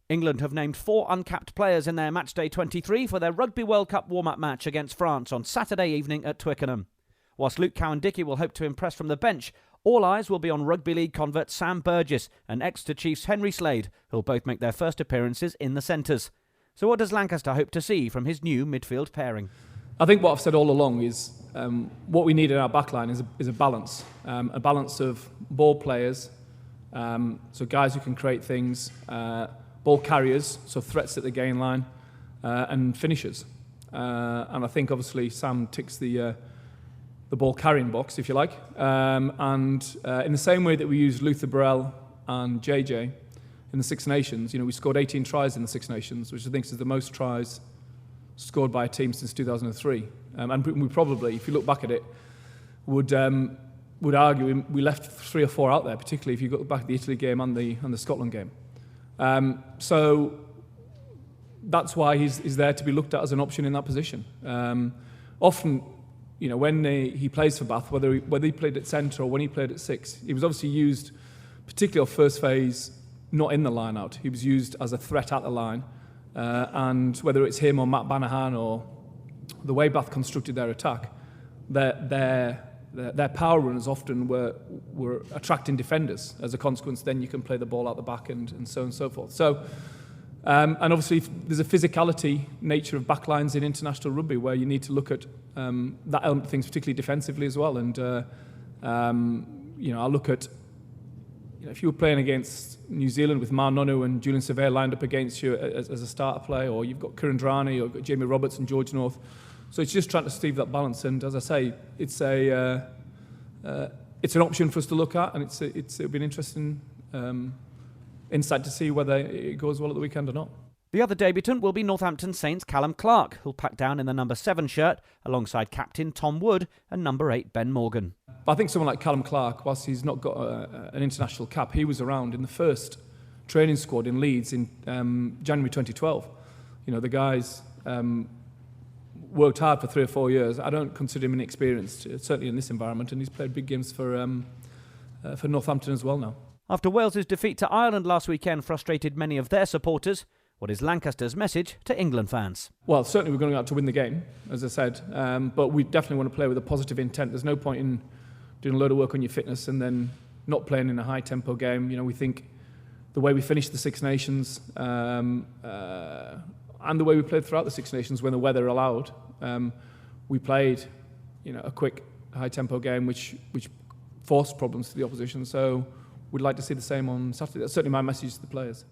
England have named 4 uncapped players in their matchday 23 for their Rugby World Cup warm-up match against France on Saturday evening at Twickenham. Whilst Luke Cowan-Dickie will hope to impress from the bench, all eyes will be on Rugby League convert Sam Burgess and Exeter Chiefs Henry Slade, who'll both make their first appearances in the centres. So what does Lancaster hope to see from his new midfield pairing? I think what I've said all along is what we need in our backline is a balance of ball players, so guys who can create things, ball carriers, so threats at the gain line, and finishers. And I think obviously Sam ticks the ball carrying box, if you like. And in the same way that we used Luther Burrell and JJ in the Six Nations, we scored 18 tries in the Six Nations, which I think is the most tries scored by a team since 2003. And we probably, if you look back at it, would argue we left 3 or 4 out there, particularly if you look back at the Italy game and the Scotland game. So that's why he's there to be looked at as an option in that position. Often, when he plays for Bath, whether he played at centre or when he played at 6, he was obviously used, particularly on first phase, not in the line out. He was used as a threat at the line. And whether it's him or Matt Banahan or the way Bath constructed their attack, their power runners often were attracting defenders. As a consequence, then you can play the ball out the back and so on and so forth. So, and obviously there's a physicality nature of backlines in international rugby where you need to look at that element of things, particularly defensively as well. And I look at, if you were playing against New Zealand with Ma Nonu and Julian Surveyor lined up against you as a starter player, or you've got Kurandrani, or you've got Jamie Roberts and George North. So it's just trying to achieve that balance. And as I say, it's an option for us to look at, and it'll be an interesting insight to see whether it goes well at the weekend or not. The other debutant will be Northampton Saints' Callum Clark, who'll pack down in the number 7 shirt alongside captain Tom Wood and number 8 Ben Morgan. But I think someone like Callum Clark, whilst he's not got an international cap, he was around in the first training squad in Leeds in January 2012. The guys worked hard for 3 or 4 years. I don't consider him inexperienced, certainly in this environment, and he's played big games for Northampton as well now. After Wales's defeat to Ireland last weekend frustrated many of their supporters, what is Lancaster's message to England fans? Well, certainly we're going out to win the game, as I said, but we definitely want to play with a positive intent. There's no point in doing a load of work on your fitness and then not playing in a high-tempo game. We think the way we finished the Six Nations and the way we played throughout the Six Nations when the weather allowed, we played a quick, high-tempo game which forced problems to the opposition. So we'd like to see the same on Saturday. That's certainly my message to the players.